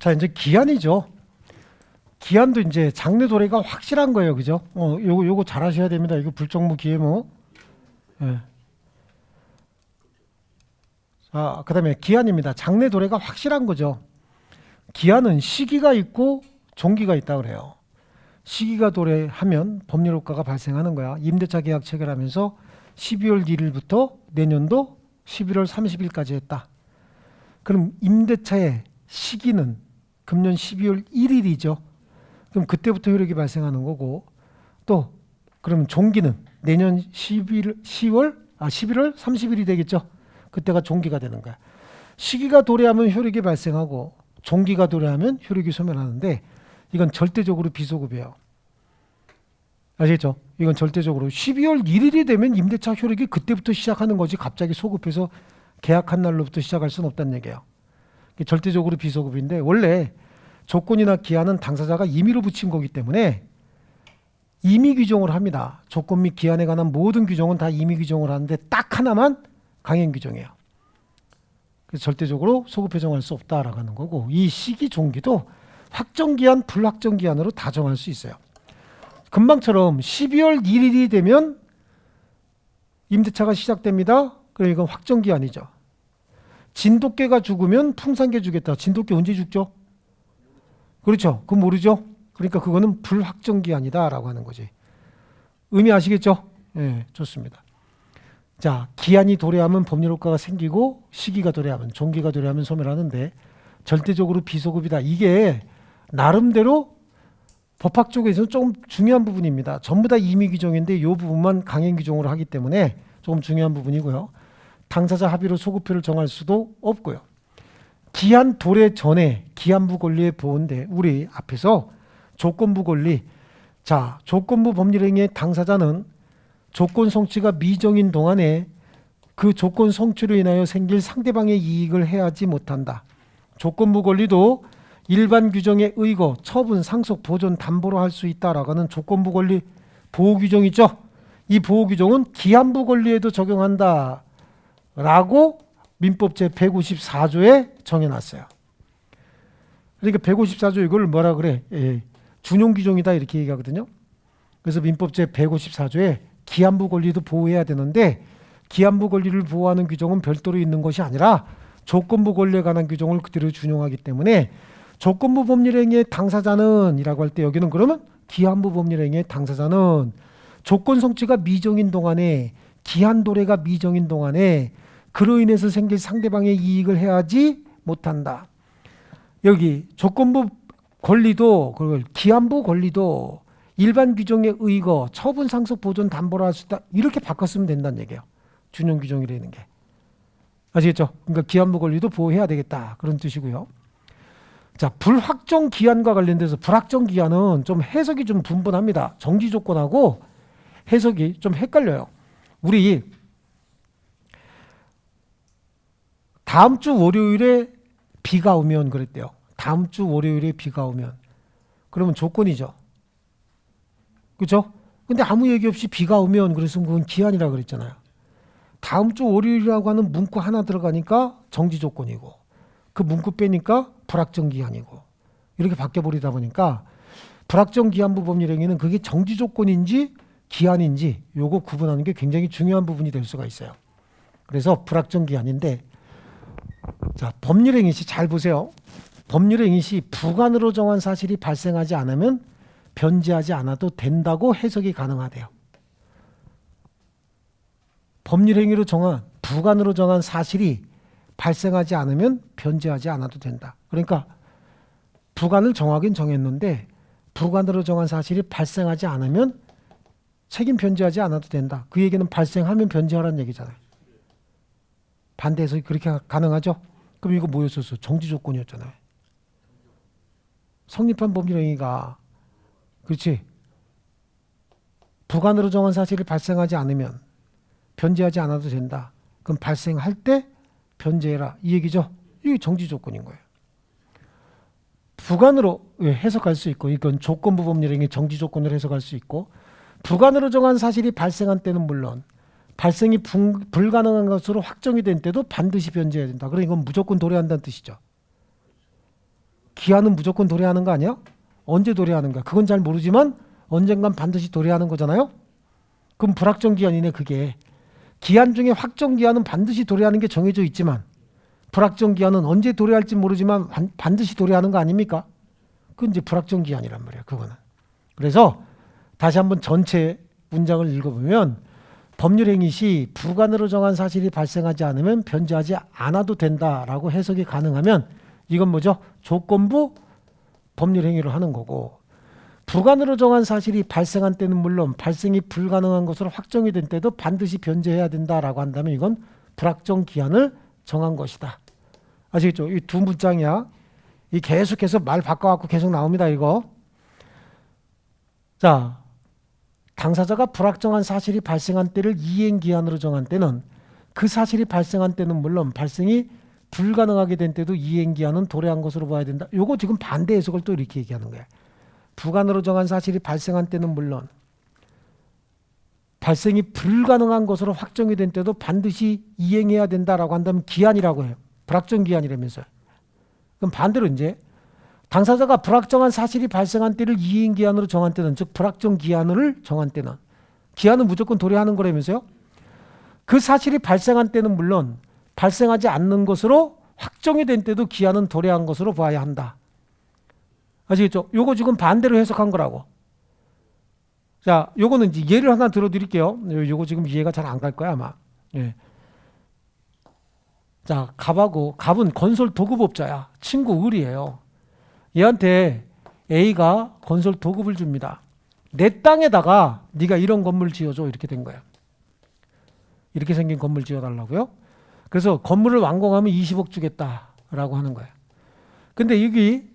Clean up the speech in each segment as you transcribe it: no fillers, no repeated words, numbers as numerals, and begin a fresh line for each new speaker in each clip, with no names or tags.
자, 이제 기한이죠. 기한도 이제 장래 도래가 확실한 거예요. 그죠? 요거 잘 하셔야 됩니다. 이거 불정무 기해모. 예. 자, 그 다음에 기한입니다. 장래 도래가 확실한 거죠. 기한은 시기가 있고 종기가 있다 그래요. 시기가 도래하면 법률 효과가 발생하는 거야. 임대차 계약 체결하면서 12월 1일부터 내년도 11월 30일까지 했다. 그럼 임대차의 시기는 금년 12월 1일이죠. 그럼 그때부터 효력이 발생하는 거고, 또 그럼 종기는 내년 11월 30일이 되겠죠. 그때가 종기가 되는 거야. 시기가 도래하면 효력이 발생하고 종기가 도래하면 효력이 소멸하는데, 이건 절대적으로 비소급이에요. 아시겠죠? 이건 절대적으로 12월 1일이 되면 임대차 효력이 그때부터 시작하는 거지, 갑자기 소급해서 계약한 날로부터 시작할 수는 없다는 얘기예요. 절대적으로 비소급인데, 원래 조건이나 기한은 당사자가 임의로 붙인 거기 때문에 임의 규정을 합니다. 조건 및 기한에 관한 모든 규정은 다 임의 규정을 하는데 딱 하나만 강행 규정이에요. 그래서 절대적으로 소급해 정할 수 없다라고 하는 거고, 이 시기 종기도 확정기한, 불확정기한으로 다 정할 수 있어요. 금방처럼 12월 1일이 되면 임대차가 시작됩니다. 그럼 이건 확정기한이죠. 진돗개가 죽으면 풍산개 주겠다. 진돗개 언제 죽죠? 그렇죠. 그건 모르죠. 그러니까 그거는 불확정기한이다라고 하는 거지. 의미 아시겠죠? 예, 좋습니다. 자, 기한이 도래하면 법률 효과가 생기고, 시기가 도래하면, 종기가 도래하면 소멸하는데, 절대적으로 비소급이다. 이게 나름대로 법학 쪽에서는 조금 중요한 부분입니다. 전부 다 임의 규정인데 이 부분만 강행 규정으로 하기 때문에 조금 중요한 부분이고요. 당사자 합의로 소급표를 정할 수도 없고요. 기한 도래 전에 기한부 권리의 보호인데, 우리 앞에서 조건부 권리, 자, 조건부 법률행위의 당사자는 조건 성취가 미정인 동안에 그 조건 성취로 인하여 생길 상대방의 이익을 해하지 못한다. 조건부 권리도 일반 규정에 의거, 처분, 상속, 보존, 담보로 할 수 있다라고 하는 조건부 권리 보호 규정 있죠. 이 보호 규정은 기한부 권리에도 적용한다 라고 민법 제154조에 정해놨어요. 그러니까 154조 이걸 뭐라 그래? 준용 규정이다 이렇게 얘기하거든요. 그래서 민법 제154조에 기한부 권리도 보호해야 되는데, 기한부 권리를 보호하는 규정은 별도로 있는 것이 아니라 조건부 권리에 관한 규정을 그대로 준용하기 때문에, 조건부 법률행위의 당사자는 이라고 할 때 여기는 그러면 기한부 법률행위의 당사자는 조건 성취가 미정인 동안에, 기한 도래가 미정인 동안에 그로 인해서 생길 상대방의 이익을 해하지 못한다. 여기 조건부 권리도, 그걸 기한부 권리도 일반 규정에 의거, 처분, 상속, 보존, 담보로 할 수 있다. 이렇게 바꿨으면 된다는 얘기예요. 준용 규정이라는 게. 아시겠죠? 그러니까 기한부 권리도 보호해야 되겠다. 그런 뜻이고요. 자, 불확정 기한과 관련돼서, 불확정 기한은 좀 해석이 좀 분분합니다. 정지 조건하고 해석이 좀 헷갈려요. 우리 다음 주 월요일에 비가 오면 그랬대요. 다음 주 월요일에 비가 오면. 그러면 조건이죠. 그렇죠? 근데 아무 얘기 없이 비가 오면, 그래서 그건 기한이라고 그랬잖아요. 다음 주 월요일이라고 하는 문구 하나 들어가니까 정지 조건이고, 그 문구 빼니까 불확정 기한이고, 이렇게 바뀌어버리다 보니까 불확정 기한부 법률행위는 그게 정지 조건인지 기한인지 요거 구분하는 게 굉장히 중요한 부분이 될 수가 있어요. 그래서 불확정 기한인데, 자, 법률행위 시 잘 보세요. 법률행위 시 부관으로 정한 사실이 발생하지 않으면 변제하지 않아도 된다고 해석이 가능하대요. 법률행위로 정한, 부관으로 정한 사실이 발생하지 않으면 변제하지 않아도 된다. 그러니까 부관을 정하긴 정했는데 부관으로 정한 사실이 발생하지 않으면 책임 변제하지 않아도 된다. 그 얘기는 발생하면 변제하라는 얘기잖아요. 반대해서 그렇게 가능하죠? 그럼 이거 뭐였었어? 정지 조건이었잖아요. 성립한 법률행위가, 그렇지? 부관으로 정한 사실이 발생하지 않으면 변제하지 않아도 된다. 그럼 발생할 때 변제해라. 이 얘기죠? 이게 정지 조건인 거예요. 부관으로 해석할 수 있고, 이건 조건부 법률행위 정지 조건으로 해석할 수 있고, 부관으로 정한 사실이 발생한 때는 물론 발생이 불가능한 것으로 확정이 된 때도 반드시 변제해야 된다. 그러니까 이건 무조건 도래한다는 뜻이죠. 기한은 무조건 도래하는 거 아니야? 언제 도래하는 거야? 그건 잘 모르지만 언젠간 반드시 도래하는 거잖아요. 그럼 불확정 기한이네. 그게 기한 중에 확정 기한은 반드시 도래하는 게 정해져 있지만 불확정 기한은 언제 도래할지 모르지만 반드시 도래하는 거 아닙니까? 그건 이제 불확정 기한이란 말이에요. 그거는. 그래서 다시 한번 전체 문장을 읽어보면 법률 행위 시 부관으로 정한 사실이 발생하지 않으면 변제하지 않아도 된다라고 해석이 가능하면 이건 뭐죠? 조건부 법률 행위를 하는 거고, 부관으로 정한 사실이 발생한 때는 물론 발생이 불가능한 것으로 확정이 된 때도 반드시 변제해야 된다라고 한다면 이건 불확정 기한을 정한 것이다. 아시겠죠? 이 두 문장이야. 이 계속해서 말 바꿔갖고 계속 나옵니다. 이거. 자, 당사자가 불확정한 사실이 발생한 때를 이행기한으로 정한 때는 그 사실이 발생한 때는 물론 발생이 불가능하게 된 때도 이행기한은 도래한 것으로 봐야 된다. 요거 지금 반대 해석을 또 이렇게 얘기하는 거예요. 부관으로 정한 사실이 발생한 때는 물론 발생이 불가능한 것으로 확정이 된 때도 반드시 이행해야 된다라고 한다면 기한이라고 해요. 불확정 기한이라면서요. 그럼 반대로 이제 당사자가 불확정한 사실이 발생한 때를 이행기한으로 정한 때는, 즉 불확정 기한을 정한 때는, 기한은 무조건 도래하는 거라면서요. 그 사실이 발생한 때는 물론 발생하지 않는 것으로 확정이 된 때도 기한은 도래한 것으로 봐야 한다. 아시겠죠? 요거 지금 반대로 해석한 거라고. 자, 요거는 이제 예를 하나 들어드릴게요. 요거 지금 이해가 잘 안 갈 거야 아마. 예. 자, 갑은 건설 도급업자야. 친구 을이에요. 얘한테 A가 건설 도급을 줍니다. 내 땅에다가 네가 이런 건물 지어줘. 이렇게 된 거야. 이렇게 생긴 건물 지어달라고요. 그래서 건물을 완공하면 20억 주겠다라고 하는 거야. 근데 여기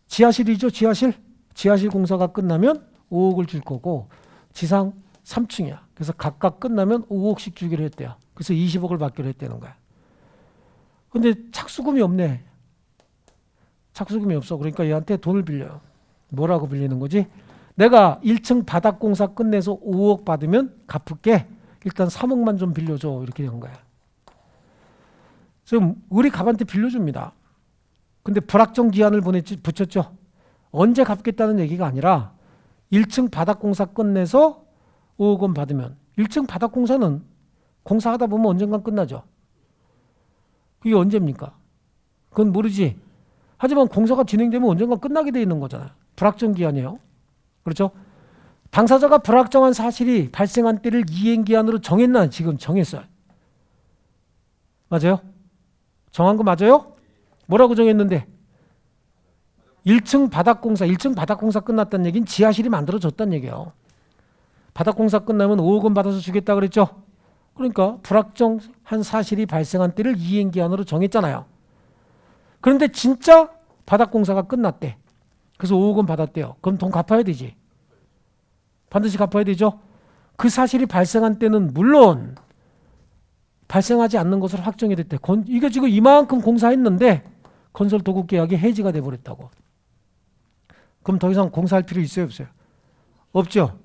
지하실이죠. 지하실 공사가 끝나면 5억을 줄 거고 지상 3층이야. 그래서 각각 끝나면 5억씩 주기로 했대요. 그래서 20억을 받기로 했다는 거야. 근데 착수금이 없네. 착수금이 없어. 그러니까 얘한테 돈을 빌려요. 뭐라고 빌리는 거지? 내가 1층 바닥 공사 끝내서 5억 받으면 갚을게. 일단 3억만 좀 빌려줘. 이렇게 된 거야. 지금 우리 갑한테 빌려줍니다. 근데 불확정 기한을 붙였죠. 언제 갚겠다는 얘기가 아니라 1층 바닥 공사 끝내서 5억 원 받으면 1층 바닥 공사는 공사하다 보면 언젠간 끝나죠. 그게 언제입니까? 그건 모르지. 하지만 공사가 진행되면 언젠가 끝나게 돼 있는 거잖아요. 불확정 기한이에요. 그렇죠? 당사자가 불확정한 사실이 발생한 때를 이행기한으로 정했나? 지금 정했어요. 맞아요? 정한 거 맞아요? 뭐라고 정했는데? 1층 바닥공사 끝났다는 얘기는 지하실이 만들어졌다는 얘기예요. 바닥공사 끝나면 5억 원 받아서 주겠다 그랬죠? 그러니까 불확정한 사실이 발생한 때를 이행기한으로 정했잖아요. 그런데 진짜 바닥공사가 끝났대. 그래서 5억 원 받았대요. 그럼 돈 갚아야 되지. 반드시 갚아야 되죠. 그 사실이 발생한 때는 물론 발생하지 않는 것으로 확정이 됐대. 이게 지금 이만큼 공사했는데 건설 도급 계약이 해지가 돼버렸다고. 그럼 더 이상 공사할 필요 있어요, 없어요? 없죠.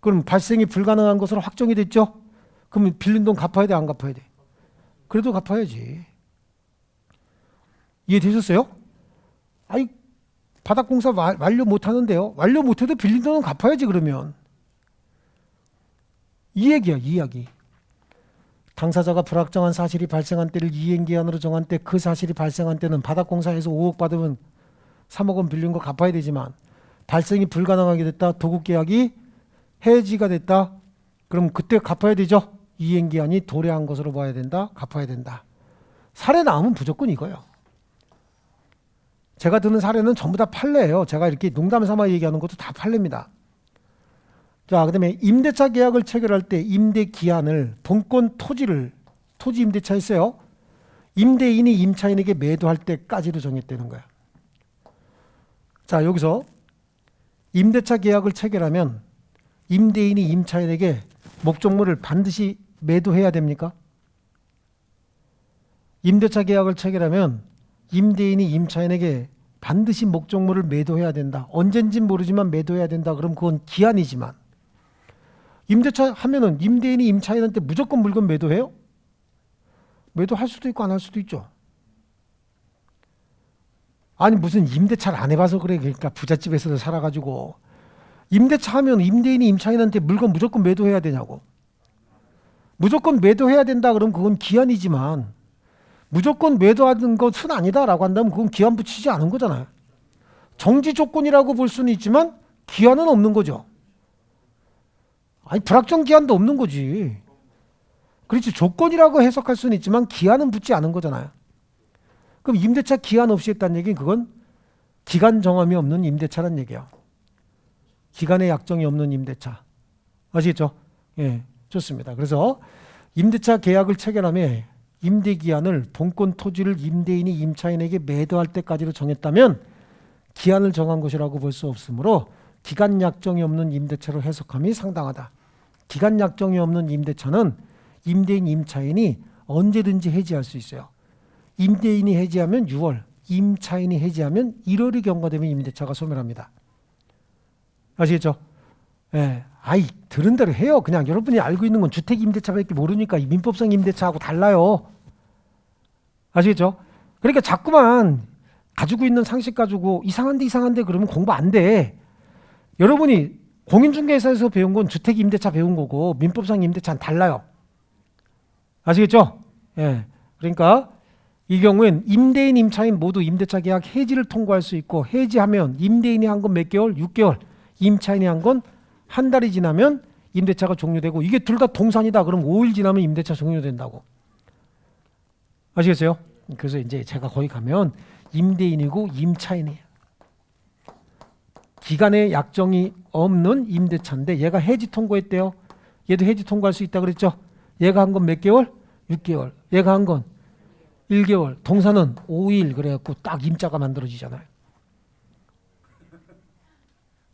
그럼 발생이 불가능한 것으로 확정이 됐죠. 그럼 빌린 돈 갚아야 돼, 안 갚아야 돼? 그래도 갚아야지. 이해되셨어요? 아니, 바닥 공사 완료 못 하는데요. 완료 못 해도 빌린 돈은 갚아야지, 그러면. 이 얘기야, 이 이야기. 당사자가 불확정한 사실이 발생한 때를 이행기한으로 정한 때 그 사실이 발생한 때는 바닥 공사에서 5억 받으면 3억 원 빌린 거 갚아야 되지만 발생이 불가능하게 됐다. 도급 계약이 해지가 됐다. 그럼 그때 갚아야 되죠. 이행기한이 도래한 것으로 봐야 된다. 갚아야 된다. 사례 나오면 무조건 이거예요. 제가 드는 사례는 전부 다 판례예요. 제가 이렇게 농담 삼아 얘기하는 것도 다 판례입니다. 자, 그다음에 임대차 계약을 체결할 때 임대 기한을 본권 토지 임대차 했어요. 임대인이 임차인에게 매도할 때까지로 정했다는 거야. 자, 여기서 임대차 계약을 체결하면 임대인이 임차인에게 목적물을 반드시 매도해야 됩니까? 임대차 계약을 체결하면 임대인이 임차인에게 반드시 목적물을 매도해야 된다. 언젠진 모르지만 매도해야 된다. 그럼 그건 기한이지만 임대차 하면은 임대인이 임차인한테 무조건 물건 매도해요? 매도할 수도 있고 안 할 수도 있죠. 아니 무슨 임대차를 안 해봐서 그래. 그러니까 부잣집에서도 살아가지고. 임대차 하면 임대인이 임차인한테 물건 무조건 매도해야 되냐고. 무조건 매도해야 된다 그러면 그건 기한이지만 무조건 매도하는 것은 아니다라고 한다면 그건 기한 붙이지 않은 거잖아요. 정지 조건이라고 볼 수는 있지만 기한은 없는 거죠. 아니 불확정 기한도 없는 거지. 그렇지. 조건이라고 해석할 수는 있지만 기한은 붙지 않은 거잖아요. 그럼 임대차 기한 없이 했다는 얘기는 그건 기간 정함이 없는 임대차란 얘기예요. 기간의 약정이 없는 임대차. 아시겠죠? 예, 좋습니다. 그래서 임대차 계약을 체결함에 임대기한을 본권 토지를 임대인이 임차인에게 매도할 때까지로 정했다면 기한을 정한 것이라고 볼 수 없으므로 기간 약정이 없는 임대차로 해석함이 상당하다. 기간 약정이 없는 임대차는 임대인 임차인이 언제든지 해지할 수 있어요. 임대인이 해지하면 6월, 임차인이 해지하면 1월이 경과되면 임대차가 소멸합니다. 아시겠죠? 예. 아이 들은 대로 해요. 그냥 여러분이 알고 있는 건 주택 임대차밖에 모르니까 이 민법상 임대차하고 달라요. 아시겠죠? 그러니까 자꾸만 가지고 있는 상식 가지고 이상한데 그러면 공부 안 돼. 여러분이 공인중개사에서 배운 건 주택 임대차 배운 거고 민법상 임대차는 달라요. 아시겠죠? 예. 그러니까 이 경우엔 임대인 임차인 모두 임대차 계약 해지를 통과할 수 있고 해지하면 임대인이 한 건 몇 개월? 6개월. 임차인이 한 건 한 달이 지나면 임대차가 종료되고 이게 둘 다 동산이다. 그럼 5일 지나면 임대차 종료된다고. 아시겠어요? 그래서 이제 제가 거기 가면 임대인이고 임차인이에요. 기간의 약정이 없는 임대차인데 얘가 해지 통과했대요. 얘도 해지 통과할 수 있다 그랬죠. 얘가 한 건 몇 개월? 6개월. 얘가 한 건 1개월. 동산은 5일 그래갖고 딱 임자가 만들어지잖아요.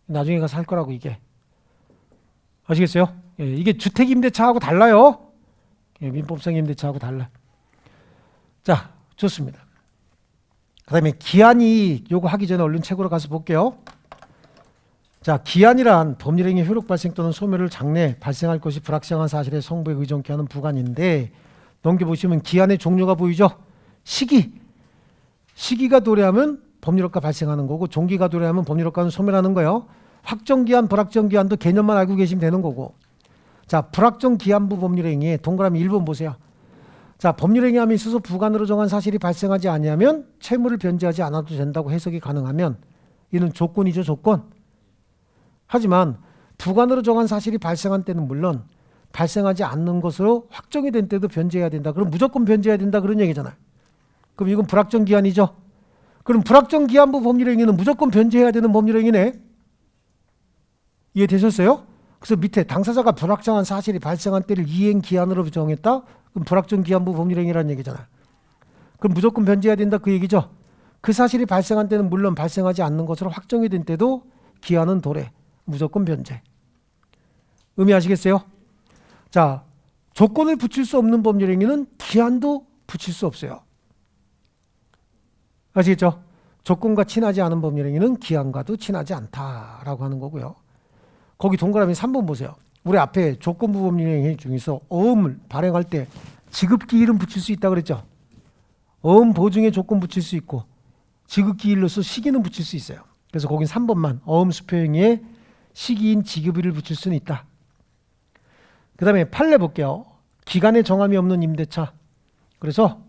나중에 가서 살 거라고 이게. 아시겠어요? 예, 이게 주택 임대차하고 달라요. 예, 민법상 임대차하고 달라. 자, 좋습니다. 그 다음에 기한이 요거 하기 전에 얼른 책으로 가서 볼게요. 자, 기한이란 법률행위 효력 발생 또는 소멸을 장래 발생할 것이 불확실한 사실의 성부에 의존케 하는 부관인데 넘겨보시면 기한의 종류가 보이죠? 시기가 도래하면 법률효과 발생하는 거고 종기가 도래하면 법률효과는 소멸하는 거예요. 확정기한, 불확정기한도 개념만 알고 계시면 되는 거고. 자, 불확정기한부 법률행위에 동그라미 1번 보세요. 자, 법률행위함에 있어서 부관으로 정한 사실이 발생하지 아니하면 채무를 변제하지 않아도 된다고 해석이 가능하면 이는 조건이죠, 조건. 하지만 부관으로 정한 사실이 발생한 때는 물론 발생하지 않는 것으로 확정이 된 때도 변제해야 된다. 그럼 무조건 변제해야 된다 그런 얘기잖아요. 그럼 이건 불확정기한이죠. 그럼 불확정기한부 법률행위는 무조건 변제해야 되는 법률행위네. 이해되셨어요? 그래서 밑에 당사자가 불확정한 사실이 발생한 때를 이행기한으로 정했다. 그럼 불확정기한부 법률행위라는 얘기잖아요. 그럼 무조건 변제해야 된다 그 얘기죠. 그 사실이 발생한 때는 물론 발생하지 않는 것으로 확정이 된 때도 기한은 도래. 무조건 변제. 의미하시겠어요? 자, 조건을 붙일 수 없는 법률행위는 기한도 붙일 수 없어요. 아시겠죠? 조건과 친하지 않은 법률행위는 기한과도 친하지 않다라고 하는 거고요. 거기 동그라미 3번 보세요. 우리 앞에 조건부 법률행위 중에서 어음을 발행할 때 지급기일은 붙일 수 있다고 그랬죠. 어음 보증에 조건 붙일 수 있고 지급기일로서 시기는 붙일 수 있어요. 그래서 거긴 3번만 어음 수표행위에 시기인 지급일을 붙일 수는 있다. 그 다음에 판례 볼게요. 기간의 정함이 없는 임대차. 그래서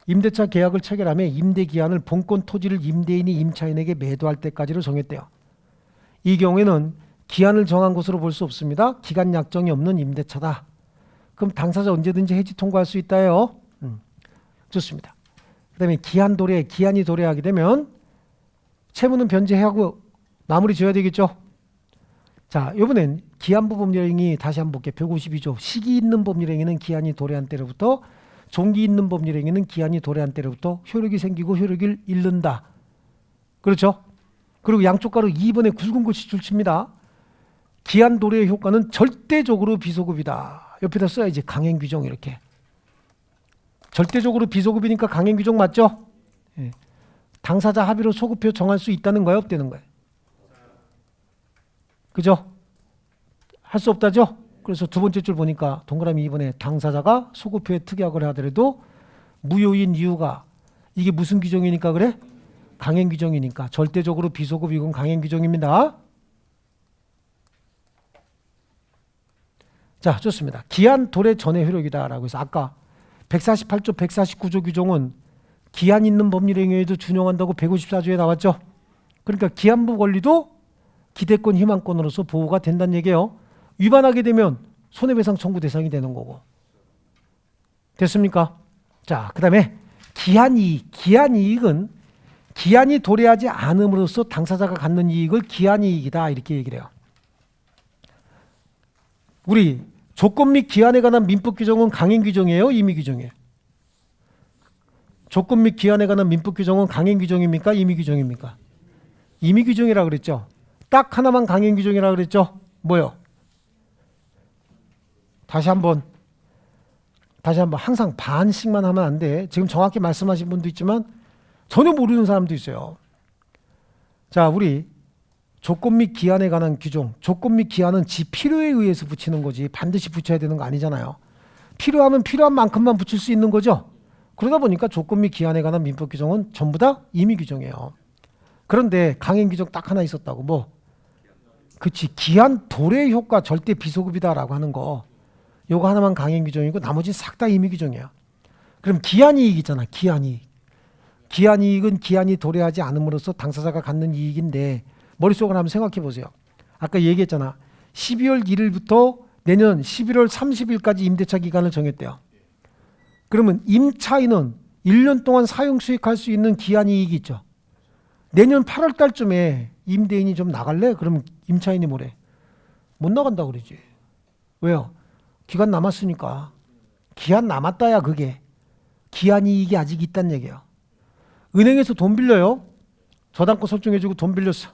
임대차 계약을 체결하며 임대기한을 본권 토지를 임대인이 임차인에게 매도할 때까지로 정했대요. 이 경우에는 기한을 정한 것으로 볼 수 없습니다. 기간 약정이 없는 임대차다. 그럼 당사자 언제든지 해지 통과할 수 있다요. 좋습니다. 그 다음에 기한이 도래하게 되면 채무는 변제하고 마무리 지어야 되겠죠. 자, 이번엔 기한부 법률행위 다시 한번 볼게요. 152조. 시기 있는 법률행위는 기한이 도래한 때로부터 종기 있는 법률행위는 기한이 도래한 때로부터 효력이 생기고 효력을 잃는다. 그렇죠? 그리고 양쪽 가로 2번에 굵은 글씨 줄칩니다. 기한 도래의 효과는 절대적으로 비소급이다. 옆에다 써야지. 강행규정 이렇게. 절대적으로 비소급이니까 강행규정 맞죠? 예. 당사자 합의로 소급표 정할 수 있다는 거예요? 없다는 거예요? 그죠? 할 수 없다죠? 그래서 두 번째 줄 보니까 동그라미 2번에 당사자가 소급표에 특약을 하더라도 무효인 이유가 이게 무슨 규정이니까 그래? 강행 규정이니까 절대적으로 비소급 이익은 강행 규정입니다. 자, 좋습니다. 기한 도래 전의 효력이다라고 해서 아까 148조, 149조 규정은 기한 있는 법률 행위에도 준용한다고 154조에 나왔죠. 그러니까 기한부 권리도 기대권, 희망권으로서 보호가 된다는 얘기예요. 위반하게 되면 손해배상 청구 대상이 되는 거고. 됐습니까? 자, 그 다음에 기한이익. 기한이익은 기한이 도래하지 않음으로써 당사자가 갖는 이익을 기한이익이다 이렇게 얘기를 해요. 우리 조건 및 기한에 관한 민법 규정은 강행 규정이에요? 임의 규정이에요? 조건 및 기한에 관한 민법 규정은 강행 규정입니까? 임의 규정입니까? 임의 규정이라고 그랬죠. 딱 하나만 강행 규정이라고 그랬죠. 뭐요? 다시 한번 항상 반씩만 하면 안 돼. 지금 정확히 말씀하신 분도 있지만 전혀 모르는 사람도 있어요. 자, 우리 조건 및 기한에 관한 규정. 조건 및 기한은 지 필요에 의해서 붙이는 거지 반드시 붙여야 되는 거 아니잖아요. 필요하면 필요한 만큼만 붙일 수 있는 거죠. 그러다 보니까 조건 및 기한에 관한 민법 규정은 전부 다 임의 규정이에요. 그런데 강행 규정 딱 하나 있었다고. 뭐? 그치. 기한 도래 효과 절대 비소급이다라고 하는 거. 요거 하나만 강행 규정이고 나머지는 싹 다 임의 규정이야. 그럼 기한이익 있잖아. 기한이익. 기한이익은 기한이 도래하지 않음으로써 당사자가 갖는 이익인데 머릿속으로 한번 생각해 보세요. 아까 얘기했잖아. 12월 1일부터 내년 11월 30일까지 임대차 기간을 정했대요. 그러면 임차인은 1년 동안 사용 수익할 수 있는 기한이익이 있죠. 내년 8월 달쯤에 임대인이 좀 나갈래? 그러면 임차인이 뭐래? 못 나간다고 그러지. 왜요? 기간 남았으니까. 기한 남았다야 그게. 기한이익이 아직 있다는 얘기예요. 은행에서 돈 빌려요. 저당권 설정해주고 돈 빌렸어.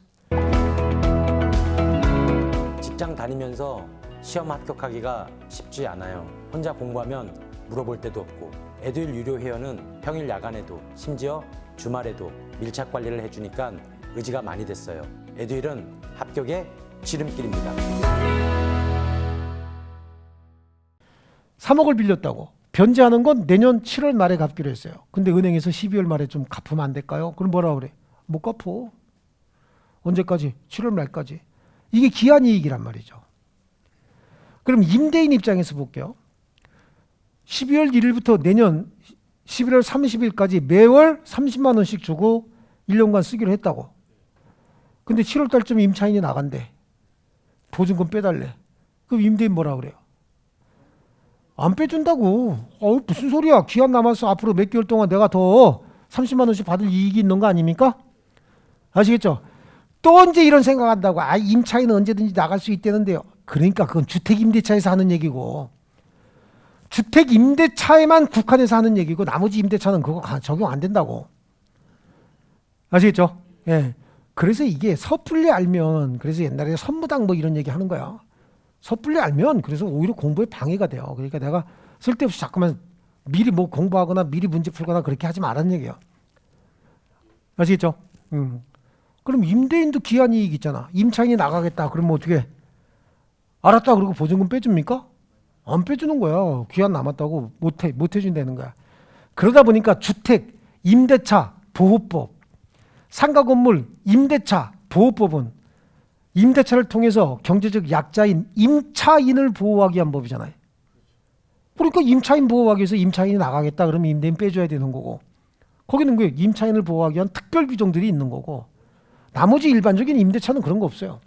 직장 다니면서 시험 합격하기가 쉽지 않아요. 혼자 공부하면 물어볼 데도 없고 에듀윌 유료 회원은 평일 야간에도 심지어 주말에도 밀착 관리를 해주니까 의지가 많이 됐어요. 에듀윌은 합격의 지름길입니다.
3억을 빌렸다고. 변제하는 건 내년 7월 말에 갚기로 했어요. 근데 은행에서 12월 말에 좀 갚으면 안 될까요? 그럼 뭐라 그래? 못 갚어. 언제까지? 7월 말까지. 이게 기한이익이란 말이죠. 그럼 임대인 입장에서 볼게요. 12월 1일부터 내년 11월 30일까지 매월 30만 원씩 주고 1년간 쓰기로 했다고. 근데 7월 달쯤에 임차인이 나간대. 보증금 빼달래. 그럼 임대인 뭐라 그래요? 안 빼준다고. 무슨 소리야. 기한 남아서 앞으로 몇 개월 동안 내가 더 30만 원씩 받을 이익이 있는 거 아닙니까? 아시겠죠? 또 언제 이런 생각한다고. 임차인은 언제든지 나갈 수 있다는데요. 그러니까 그건 주택임대차에서 하는 얘기고 주택임대차에만 국한해서 하는 얘기고 나머지 임대차는 그거 적용 안 된다고. 아시겠죠? 예. 그래서 이게 섣불리 알면 그래서 옛날에 선무당 뭐 이런 얘기 하는 거야. 섣불리 알면 그래서 오히려 공부에 방해가 돼요. 그러니까 내가 쓸데없이 자꾸만 미리 뭐 공부하거나 미리 문제 풀거나 그렇게 하지 말라는 얘기예요. 아시겠죠? 그럼 임대인도 기한이익 있잖아. 임차인이 나가겠다. 그러면 어떻게? 알았다. 그러고 보증금 빼줍니까? 안 빼주는 거야. 기한 남았다고 못 해준다는 거야. 그러다 보니까 주택, 임대차, 보호법, 상가건물, 임대차, 보호법은 임대차를 통해서 경제적 약자인 임차인을 보호하기 위한 법이잖아요. 그러니까 임차인 보호하기 위해서 임차인이 나가겠다 그러면 임대인 빼줘야 되는 거고 거기는 그 임차인을 보호하기 위한 특별 규정들이 있는 거고 나머지 일반적인 임대차는 그런 거 없어요.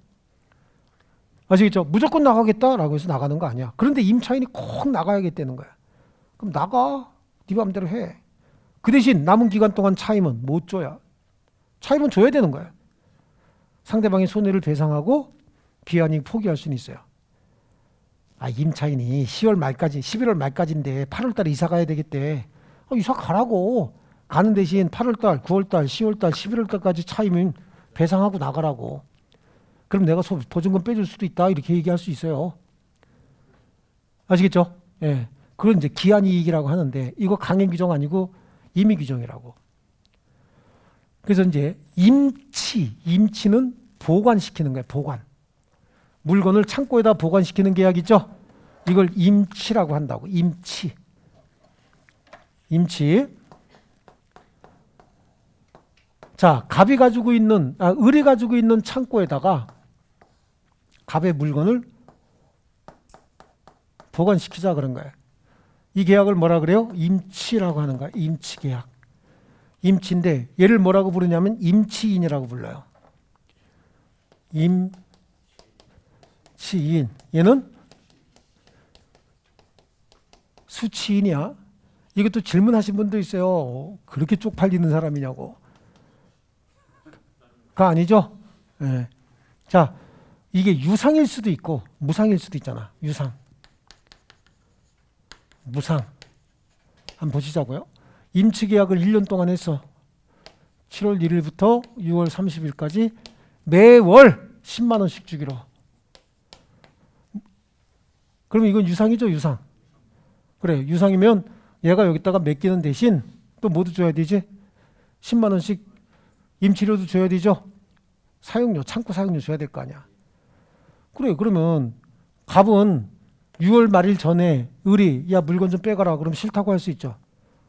아시겠죠? 무조건 나가겠다라고 해서 나가는 거 아니야. 그런데 임차인이 꼭 나가야겠다는 거야. 그럼 나가. 네 맘대로 해. 그 대신 남은 기간 동안 차임은 못 줘야. 차임은 줘야 되는 거야. 상대방의 손해를 배상하고 기한이익 포기할 수는 있어요. 임차인이 10월 말까지 11월 말까지인데 8월 달에 이사 가야 되겠대. 이사 가라고. 가는 대신 8월 달, 9월 달, 10월 달, 11월 달까지 차임은 배상하고 나가라고. 그럼 내가 보증금 빼줄 수도 있다 이렇게 얘기할 수 있어요. 아시겠죠? 예. 그건 이제 기한이익이라고 하는데 이거 강행 규정 아니고 임의 규정이라고. 그래서 이제 임치는 보관시키는 거예요. 보관. 물건을 창고에다 보관시키는 계약 있죠? 이걸 임치라고 한다고. 임치. 자, 을이 가지고 있는 창고에다가 갑의 물건을 보관시키자 그런 거예요. 이 계약을 뭐라 그래요? 임치라고 하는 거야. 임치계약. 임치인데 얘를 뭐라고 부르냐면 임치인이라고 불러요. 임치인. 얘는 수치인이야. 이것도 질문하신 분도 있어요. 그렇게 쪽팔리는 사람이냐고. 그거 아니죠? 네. 자, 이게 유상일 수도 있고 무상일 수도 있잖아. 유상. 무상. 한번 보시자고요. 임치계약을 1년 동안 했어. 7월 1일부터 6월 30일까지 매월 10만 원씩 주기로. 그럼 이건 유상이죠, 유상. 그래, 유상이면 얘가 여기다가 맡기는 대신 또 뭐도 줘야 되지? 10만 원씩 임치료도 줘야 되죠. 사용료, 창고 사용료 줘야 될 거 아니야. 그래, 그러면 갑은 6월 말일 전에 을이 야 물건 좀 빼가라 그럼 싫다고 할 수 있죠.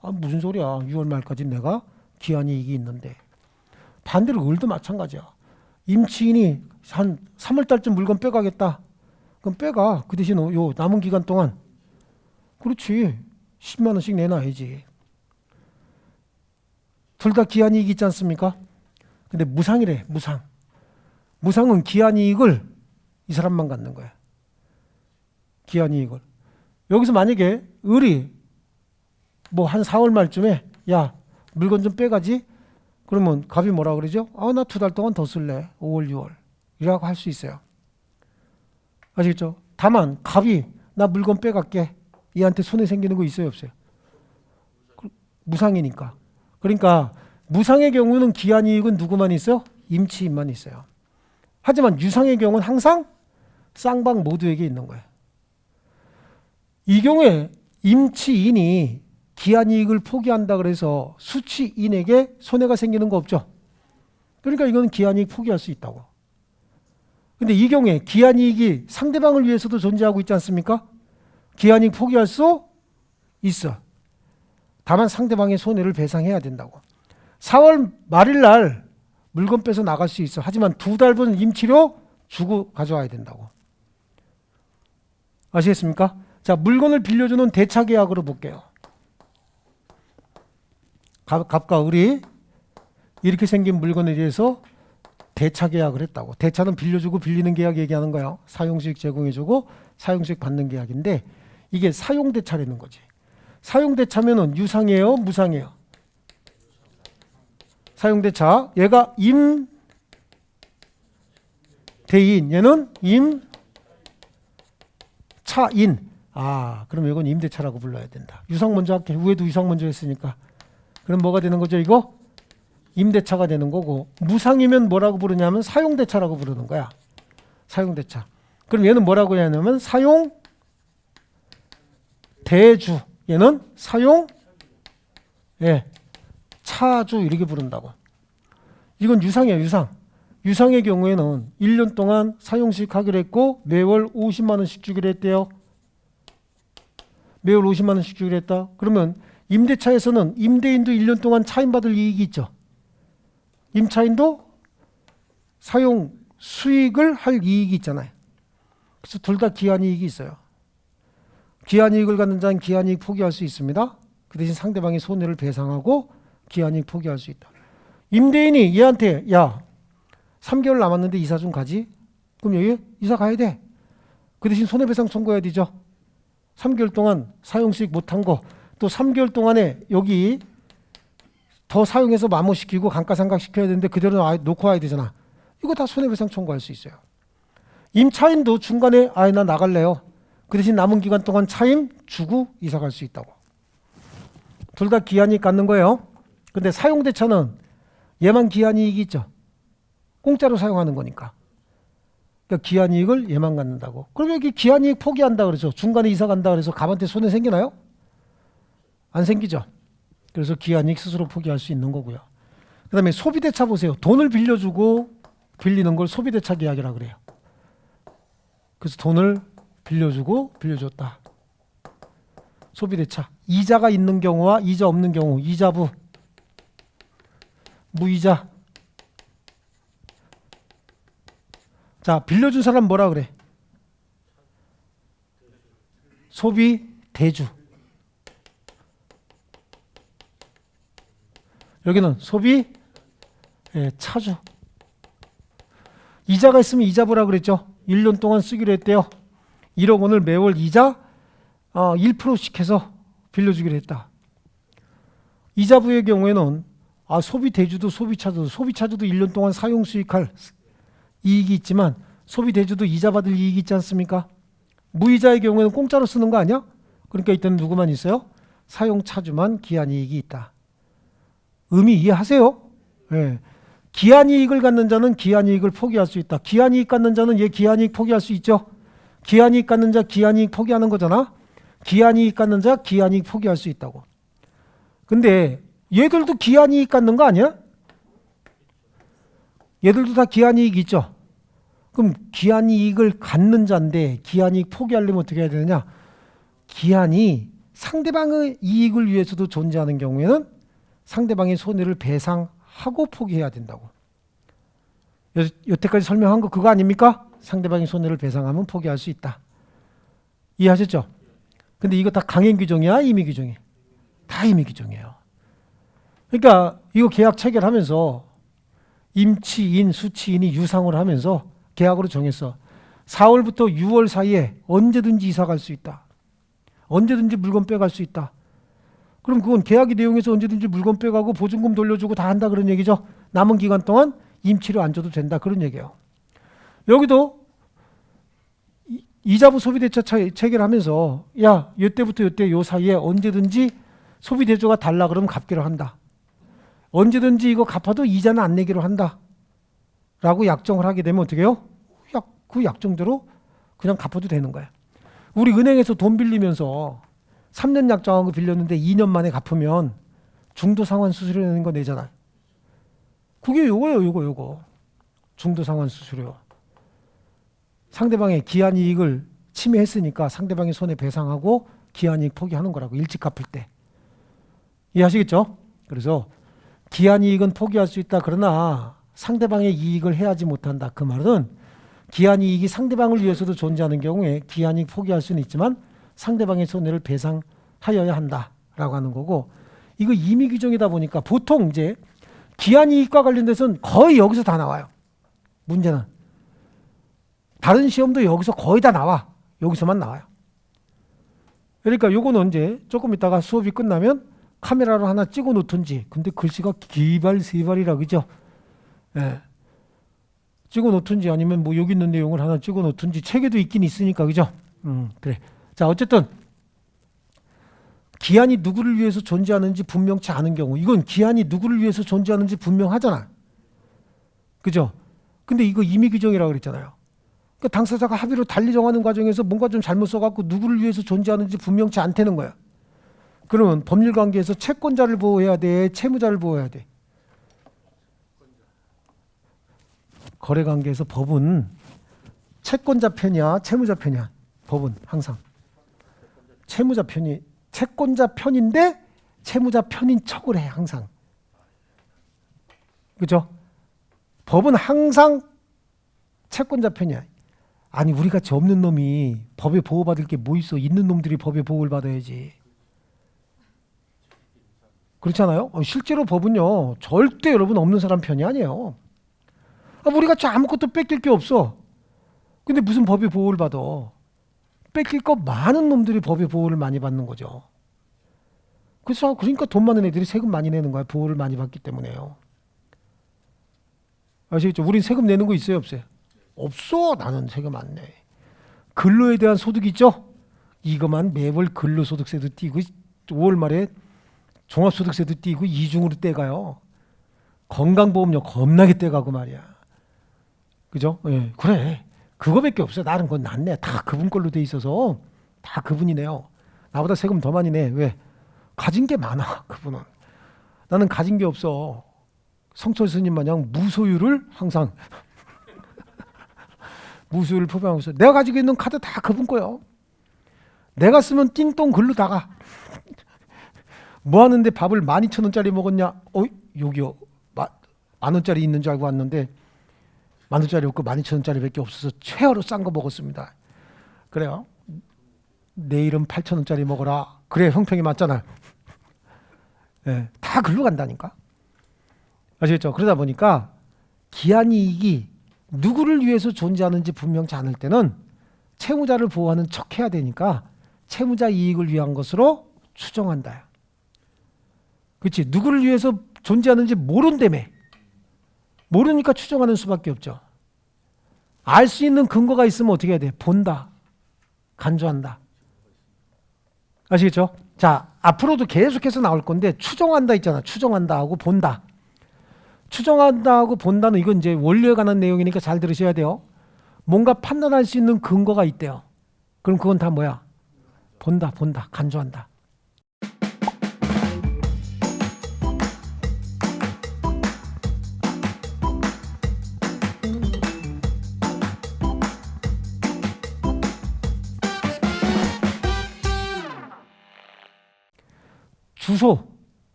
아 무슨 소리야. 6월 말까지 내가 기한이익이 있는데. 반대로 을도 마찬가지야. 임치인이 한 3월 달쯤 물건 빼가겠다. 그럼 빼가. 그 대신 요 남은 기간 동안 그렇지 10만 원씩 내놔야지. 둘 다 기한이익이 있지 않습니까? 근데 무상이래. 무상. 무상은 기한이익을 이 사람만 갖는 거야. 기한이익을. 여기서 만약에 을이 뭐 한 4월 말쯤에 야 물건 좀 빼가지. 그러면 갑이 뭐라 그러죠? 아 나 2달 동안 더 쓸래. 5월 6월 이라고 할 수 있어요. 아시겠죠? 다만 갑이 나 물건 빼갈게. 얘한테 손해 생기는 거 있어요 없어요? 무상이니까. 그러니까 무상의 경우는 기한이익은 누구만 있어요? 임치인만 있어요. 하지만 유상의 경우는 항상 쌍방 모두에게 있는 거예요. 이 경우에 임치인이 기한이익을 포기한다 그래서 수치인에게 손해가 생기는 거 없죠. 그러니까 이건 기한이익 포기할 수 있다고. 근데 이 경우에 기한이익이 상대방을 위해서도 존재하고 있지 않습니까? 기한이익 포기할 수 있어. 다만 상대방의 손해를 배상해야 된다고. 4월 말일 날 물건 빼서 나갈 수 있어. 하지만 2달분 임치료 주고 가져와야 된다고. 아시겠습니까? 자, 물건을 빌려주는 대차 계약으로 볼게요. 갑과 을이 이렇게 생긴 물건에 대해서 대차 계약을 했다고. 대차는 빌려주고 빌리는 계약 얘기하는 거예요. 사용수익 제공해주고 사용수익 받는 계약인데 이게 사용대차라는 거지. 사용대차면은 유상이에요, 무상이에요? 사용대차. 얘가 임대인, 얘는 임차인. 아, 그럼 이건 임대차라고 불러야 된다. 유상 먼저 할게. 위에도 유상 먼저 했으니까. 그럼 뭐가 되는 거죠, 이거? 임대차가 되는 거고, 무상이면 뭐라고 부르냐면 사용대차라고 부르는 거야. 사용대차. 그럼 얘는 뭐라고 해야 하냐면 사용대주. 얘는 차주 이렇게 부른다고. 이건 유상이야, 유상. 유상의 경우에는 1년 동안 사용수익 하기로 했고 매월 50만 원씩 주기로 했대요. 매월 50만 원씩 주기로 했다. 그러면 임대차에서는 임대인도 1년 동안 차임받을 이익이 있죠. 임차인도 사용 수익을 할 이익이 있잖아요. 그래서 둘 다 기한이익이 있어요. 기한이익을 갖는 자는 기한이익 포기할 수 있습니다. 그 대신 상대방의 손해를 배상하고 기한이익 포기할 수 있다. 임대인이 얘한테 야 3개월 남았는데 이사 좀 가지? 그럼 여기 이사 가야 돼. 그 대신 손해배상 청구해야 되죠. 3개월 동안 사용수익 못한 거 또 3개월 동안에 여기 더 사용해서 마모시키고 감가상각시켜야 되는데 그대로 놓고 와야 되잖아. 이거 다 손해배상 청구할 수 있어요. 임차인도 중간에 나 나갈래요. 그 대신 남은 기간 동안 차임 주고 이사 갈 수 있다고. 둘 다 기한이익 갖는 거예요. 근데 사용대차는 얘만 기한이익이 있죠. 공짜로 사용하는 거니까. 그러니까 기한이익을 얘만 갖는다고. 그럼 여기 기한이익 포기한다 그래서 중간에 이사 간다 그래서 갑한테 손해 생기나요? 안 생기죠. 그래서 기한이익 스스로 포기할 수 있는 거고요. 그 다음에 소비대차 보세요. 돈을 빌려주고 빌리는 걸 소비대차 계약이라고 그래요. 그래서 돈을 빌려주고 빌려줬다. 소비대차. 이자가 있는 경우와 이자 없는 경우, 이자부, 무이자 자, 빌려준 사람 뭐라 그래? 소비 대주. 여기는 소비 차주. 이자가 있으면 이자 보라 그랬죠. 1년 동안 쓰기로 했대요. 1억 원을 매월 이자 1%씩 해서 빌려주기로 했다. 이자부의 경우에는 소비 대주도 소비차주도 1년 동안 사용 수익할 이익이 있지만 소비 대주도 이자 받을 이익이 있지 않습니까? 무이자의 경우에는 공짜로 쓰는 거 아니야? 그러니까 이때는 누구만 있어요? 사용차주만 기한이익이 있다. 의미 이해하세요? 네. 기한이익을 갖는 자는 기한이익을 포기할 수 있다. 기한이익 갖는 자는 얘 기한이익 포기할 수 있죠. 기한이익 갖는 자 기한이익 포기하는 거잖아. 기한이익 갖는 자 기한이익 포기할 수 있다고. 근데 얘들도 기한이익 갖는 거 아니야? 얘들도 다 기한이익 있죠. 그럼 기한이익을 갖는 자인데 기한이익 포기하려면 어떻게 해야 되느냐? 기한이 상대방의 이익을 위해서도 존재하는 경우에는 상대방의 손해를 배상하고 포기해야 된다고. 여태까지 설명한 거 그거 아닙니까? 상대방의 손해를 배상하면 포기할 수 있다. 이해하셨죠? 근데 이거 다 강행 규정이야? 임의 규정이야? 다 임의 규정이에요. 그러니까 이거 계약 체결하면서 임치인, 수치인이 유상을 하면서 계약으로 정했어. 4월부터 6월 사이에 언제든지 이사 갈 수 있다. 언제든지 물건 빼갈 수 있다. 그럼 그건 계약의 내용에서 언제든지 물건 빼가고 보증금 돌려주고 다 한다 그런 얘기죠. 남은 기간 동안 임치료 안 줘도 된다 그런 얘기예요. 여기도 이자부 소비대처 체결하면서 야, 이때부터 이때 요 사이에 언제든지 소비대조가 달라 그러면 갚기로 한다. 언제든지 이거 갚아도 이자는 안 내기로 한다. 라고 약정을 하게 되면 어떻게 해요? 그 약정대로 그냥 갚아도 되는 거야. 우리 은행에서 돈 빌리면서 3년 약정하고 빌렸는데 2년 만에 갚으면 중도상환 수수료 내는 거 내잖아. 그게 요거예요, 요거. 중도상환 수수료. 상대방의 기한이익을 침해했으니까 상대방의 손해 배상하고 기한이익 포기하는 거라고, 일찍 갚을 때. 이해하시겠죠? 그래서 기한이익은 포기할 수 있다. 그러나 상대방의 이익을 해하지 못한다. 그 말은 기한이익이 상대방을 위해서도 존재하는 경우에 기한이익 포기할 수는 있지만 상대방의 손해를 배상하여야 한다라고 하는 거고, 이거 임의 규정이다 보니까 보통 이제 기한이익과 관련돼서는 거의 여기서 다 나와요. 문제는 다른 시험도 여기서 거의 다 나와. 여기서만 나와요. 그러니까 요거는 이제 조금 있다가 수업이 끝나면 카메라로 하나 찍어 놓든지, 근데 글씨가 기발세발이라 그죠? 예. 찍어 놓든지 아니면 뭐 여기 있는 내용을 하나 찍어 놓든지, 책에도 있긴 있으니까 그죠? 그래. 자, 어쨌든 기한이 누구를 위해서 존재하는지 분명치 않은 경우, 이건 기한이 누구를 위해서 존재하는지 분명하잖아. 그죠? 근데 이거 임의 규정이라고 그랬잖아요. 그러니까 당사자가 합의로 달리 정하는 과정에서 뭔가 좀 잘못 써갖고 누구를 위해서 존재하는지 분명치 않다는 거야. 그러면 법률 관계에서 채권자를 보호해야 돼, 채무자를 보호해야 돼? 거래 관계에서 법은 채권자 편이야, 채무자 편이야? 법은 항상 채무자 편이, 채권자 편인데 채무자 편인 척을 해, 항상. 그죠? 법은 항상 채권자 편이야. 아니, 우리같이 없는 놈이 법에 보호받을 게 뭐 있어? 있는 놈들이 법에 보호를 받아야지. 그렇잖아요? 실제로 법은요, 절대 여러분 없는 사람 편이 아니에요. 우리같이 아무것도 뺏길 게 없어. 근데 무슨 법의 보호를 받아? 뺏길 거 많은 놈들이 법의 보호를 많이 받는 거죠. 그래서 그러니까 돈 많은 애들이 세금 많이 내는 거야. 보호를 많이 받기 때문에요. 아시겠죠? 우린 세금 내는 거 있어요, 없어요? 없어. 나는 세금 안 내. 근로에 대한 소득 있죠? 이거만 매월 근로소득세도 띄고 5월 말에 종합소득세도 띄고 이중으로 떼가요. 건강보험료 겁나게 떼가고 말이야. 그죠? 예, 그래. 그거밖에 없어요. 나는 그건 안 내. 다 그분 걸로 돼 있어서 다 그분이 내요. 나보다 세금 더 많이 내. 왜? 가진 게 많아, 그분은. 나는 가진 게 없어. 성철 스님 마냥 무소유를 항상 무소유를 표방하고 있어. 내가 가지고 있는 카드 다 그분 거요. 내가 쓰면 띵동 글로 다가. 뭐 하는데 밥을 12,000원짜리 먹었냐? 여기요. 10,000원짜리 있는 줄 알고 왔는데 10,000원짜리 없고 12,000원짜리밖에 없어서 최하로 싼 거 먹었습니다. 그래요. 내일은 8,000원짜리 먹어라. 그래 형평이 맞잖아요. 네, 다 글로 간다니까. 아시겠죠? 그러다 보니까 기한이익이 누구를 위해서 존재하는지 분명치 않을 때는 채무자를 보호하는 척 해야 되니까 채무자 이익을 위한 것으로 추정한다. 그렇지? 누구를 위해서 존재하는지 모른다며. 모르니까 추정하는 수밖에 없죠. 알 수 있는 근거가 있으면 어떻게 해야 돼? 본다. 간주한다. 아시겠죠? 자, 앞으로도 계속해서 나올 건데 추정한다 있잖아. 추정한다 하고 본다. 추정한다 하고 본다는 이건 이제 원료에 관한 내용이니까 잘 들으셔야 돼요. 뭔가 판단할 수 있는 근거가 있대요. 그럼 그건 다 뭐야? 본다, 간주한다.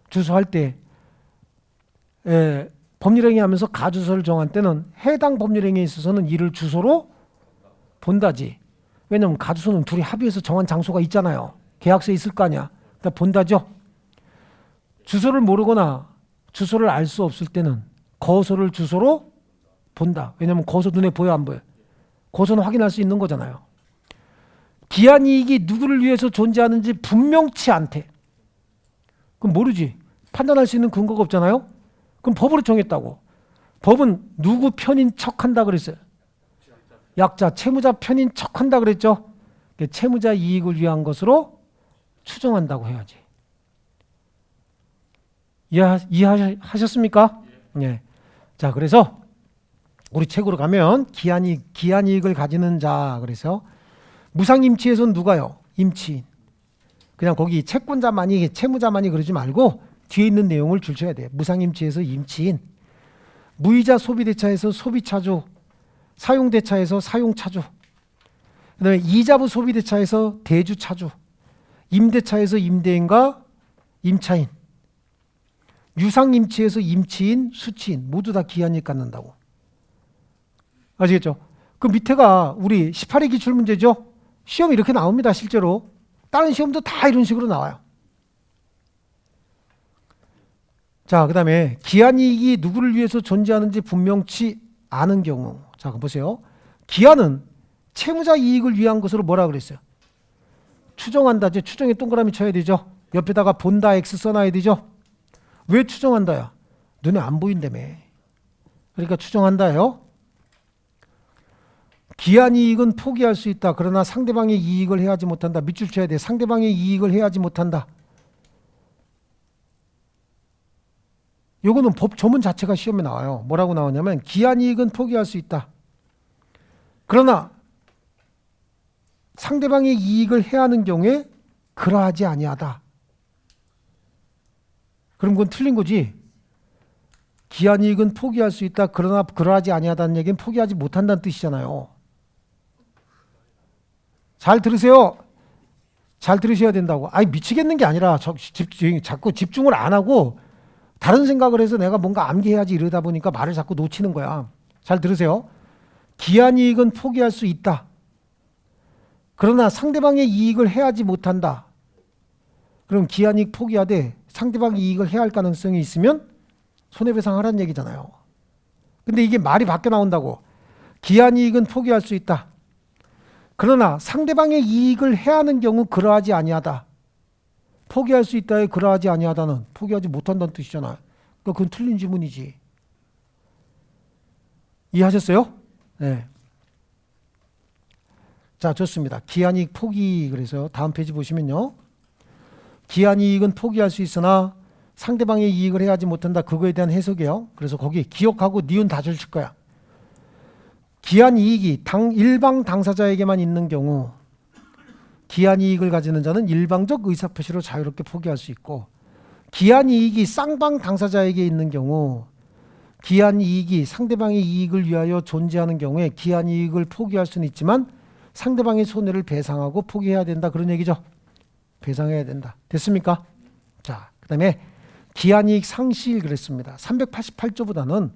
주소 할 때 법률행위 하면서 가주소를 정한 때는 해당 법률행위에 있어서는 이를 주소로 본다지. 왜냐하면 가주소는 둘이 합의해서 정한 장소가 있잖아요. 계약서에 있을 거 아니야. 그러니까 본다죠. 주소를 모르거나 주소를 알 수 없을 때는 거소를 주소로 본다. 왜냐하면 거소 눈에 보여 안 보여? 거소는 확인할 수 있는 거잖아요. 기한이익이 누구를 위해서 존재하는지 분명치 않대. 그럼 모르지. 판단할 수 있는 근거가 없잖아요. 그럼 법으로 정했다고. 법은 누구 편인 척한다 그랬어요. 약자, 채무자 편인 척한다 그랬죠. 채무자 이익을 위한 것으로 추정한다고 해야지. 이해하셨습니까? 네. 자, 그래서 우리 책으로 가면 기한이익을 가지는 자. 그래서 무상임치에서는 누가요? 임치인. 그냥 거기 채권자만이 채무자만이 그러지 말고 뒤에 있는 내용을 줄쳐야 돼. 무상임치에서 임치인, 무이자 소비대차에서 소비차주, 사용대차에서 사용차주, 그다음에 이자부 소비대차에서 대주차주, 임대차에서 임대인과 임차인, 유상임치에서 임치인, 수치인 모두 다 기한이익 갖는다고. 아시겠죠? 그 밑에가 우리 18회 기출문제죠. 시험 이렇게 나옵니다. 실제로. 다른 시험도 다 이런 식으로 나와요. 자, 그 다음에 기한이익이 누구를 위해서 존재하는지 분명치 않은 경우. 자, 보세요. 기한은 채무자 이익을 위한 것으로 뭐라 그랬어요? 추정한다. 이제 추정에 동그라미 쳐야 되죠. 옆에다가 본다 X 써놔야 되죠. 왜 추정한다요? 눈에 안 보인다며. 그러니까 추정한다요. 기한이익은 포기할 수 있다. 그러나 상대방의 이익을 해하지 못한다. 밑줄 쳐야 돼. 상대방의 이익을 해하지 못한다. 요거는 법 조문 자체가 시험에 나와요. 뭐라고 나오냐면 기한이익은 포기할 수 있다. 그러나 상대방의 이익을 해하는 경우에 그러하지 아니하다. 그럼 그건 틀린 거지. 기한이익은 포기할 수 있다. 그러나 그러하지 아니하다는 얘기는 포기하지 못한다는 뜻이잖아요. 잘 들으세요. 잘 들으셔야 된다고. 아니 미치겠는 게 아니라 자꾸 집중을 안 하고 다른 생각을 해서 내가 뭔가 암기해야지 이러다 보니까 말을 자꾸 놓치는 거야. 잘 들으세요. 기한이익은 포기할 수 있다. 그러나 상대방의 이익을 해하지 못한다. 그럼 기한이익 포기하되 상대방의 이익을 해야 할 가능성이 있으면 손해배상하라는 얘기잖아요. 근데 이게 말이 밖에 나온다고. 기한이익은 포기할 수 있다. 그러나 상대방의 이익을 해하는 경우 그러하지 아니하다. 포기할 수 있다에 그러하지 아니하다는 포기하지 못한다는 뜻이잖아요. 그러니까 그건 틀린 지문이지. 이해하셨어요? 네. 자, 좋습니다. 기한이익 포기. 그래서 다음 페이지 보시면요. 기한이익은 포기할 수 있으나 상대방의 이익을 해하지 못한다. 그거에 대한 해석이에요. 그래서 거기 기억하고 니은 다 줄칠 거야. 기한이익이 일방 당사자에게만 있는 경우 기한이익을 가지는 자는 일방적 의사표시로 자유롭게 포기할 수 있고, 기한이익이 쌍방 당사자에게 있는 경우 기한이익이 상대방의 이익을 위하여 존재하는 경우에 기한이익을 포기할 수는 있지만 상대방의 손해를 배상하고 포기해야 된다. 그런 얘기죠. 배상해야 된다. 됐습니까? 자, 그 다음에 기한이익 상실 그랬습니다. 388조보다는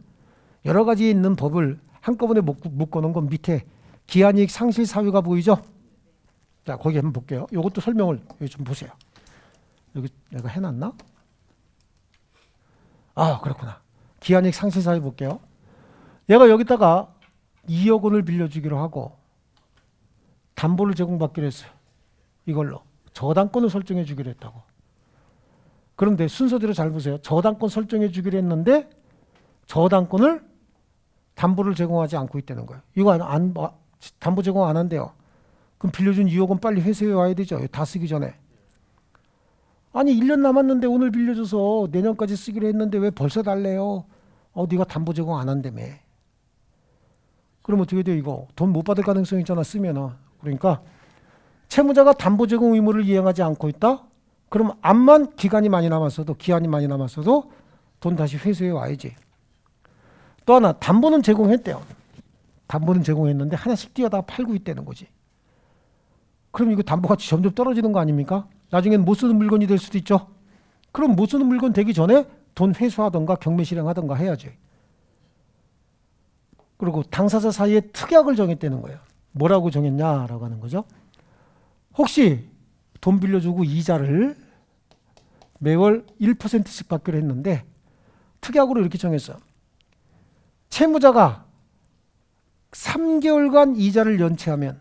여러 가지 있는 법을 한꺼번에 묶어놓은 건 밑에 기한이익 상실 사유가 보이죠? 자, 거기 한번 볼게요. 이것도 설명을 여기 좀 보세요. 여기 내가 해놨나? 아, 그렇구나. 기한이익 상실 사유 볼게요. 얘가 여기다가 2억 원을 빌려주기로 하고 담보를 제공받기로 했어요. 이걸로 저당권을 설정해 주기로 했다고. 그런데 순서대로 잘 보세요. 저당권 설정해 주기로 했는데 저당권을 담보를 제공하지 않고 있다는 거예요. 이거 담보 제공 안 한대요. 그럼 빌려준 2억 원 빨리 회수해 와야 되죠. 다 쓰기 전에. 아니 1년 남았는데 오늘 빌려줘서 내년까지 쓰기로 했는데 왜 벌써 달래요? 네가 담보 제공 안 한다며. 그럼 어떻게 돼요? 이거 돈 못 받을 가능성이 있잖아, 쓰면은. 그러니까 채무자가 담보 제공 의무를 이행하지 않고 있다? 그럼 암만 기간이 많이 남았어도, 기한이 많이 남았어도 돈 다시 회수해 와야지. 또 하나, 담보는 제공했대요. 담보는 제공했는데 하나씩 띄어다가 팔고 있다는 거지. 그럼 이거 담보가치 점점 떨어지는 거 아닙니까? 나중엔 못 쓰는 물건이 될 수도 있죠. 그럼 못 쓰는 물건 되기 전에 돈 회수하던가 경매 실행하던가 해야지. 그리고 당사자 사이에 특약을 정했다는 거예요. 뭐라고 정했냐라고 하는 거죠. 혹시 돈 빌려주고 이자를 매월 1%씩 받기로 했는데 특약으로 이렇게 정했어요. 채무자가 3개월간 이자를 연체하면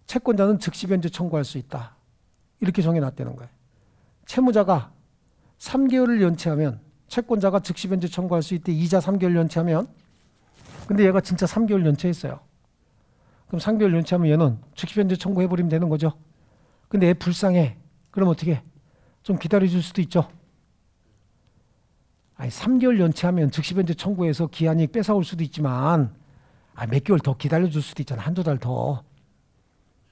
채권자는 즉시 변제 청구할 수 있다. 이렇게 정해놨다는 거예요. 채무자가 3개월을 연체하면 채권자가 즉시 변제 청구할 수 있대. 이자 3개월 연체하면. 근데 얘가 진짜 3개월 연체했어요. 그럼 3개월 연체하면 얘는 즉시 변제 청구해버리면 되는 거죠. 근데 얘 불쌍해. 그럼 어떻게? 좀 기다려줄 수도 있죠. 아니 3개월 연체하면 즉시 변제 청구해서 기한이 뺏어올 수도 있지만 몇 개월 더 기다려줄 수도 있잖아. 한두 달 더.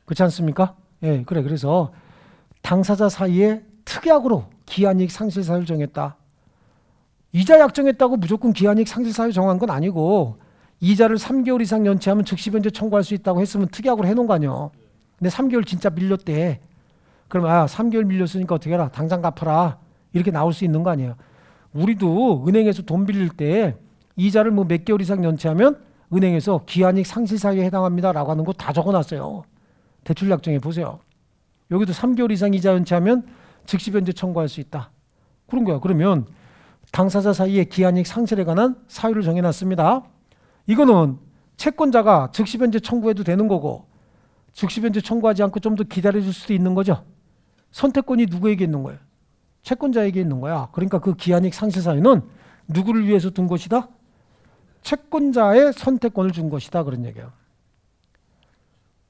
그렇지 않습니까? 예, 그래. 그래서 당사자 사이에 특약으로 기한이익 상실 사유를 정했다. 이자 약정했다고 무조건 기한이익 상실 사유 정한 건 아니고 이자를 3개월 이상 연체하면 즉시 변제 청구할 수 있다고 했으면 특약으로 해놓은 거 아니에요. 근데 3개월 진짜 밀렸대. 그럼 3개월 밀렸으니까 어떻게 해라. 당장 갚아라. 이렇게 나올 수 있는 거 아니에요. 우리도 은행에서 돈 빌릴 때 이자를 뭐 몇 개월 이상 연체하면 은행에서 기한이익 상실 사유에 해당합니다라고 하는 거 다 적어놨어요. 대출 약정에 보세요. 여기도 3개월 이상 이자 연체하면 즉시 변제 청구할 수 있다. 그런 거야. 그러면 당사자 사이에 기한이익 상실에 관한 사유를 정해놨습니다. 이거는 채권자가 즉시 변제 청구해도 되는 거고 즉시 변제 청구하지 않고 좀 더 기다려줄 수도 있는 거죠. 선택권이 누구에게 있는 거예요? 채권자에게 있는 거야. 그러니까 그 기한이익 상실 사유는 누구를 위해서 둔 것이다? 채권자의 선택권을 준 것이다. 그런 얘기예요.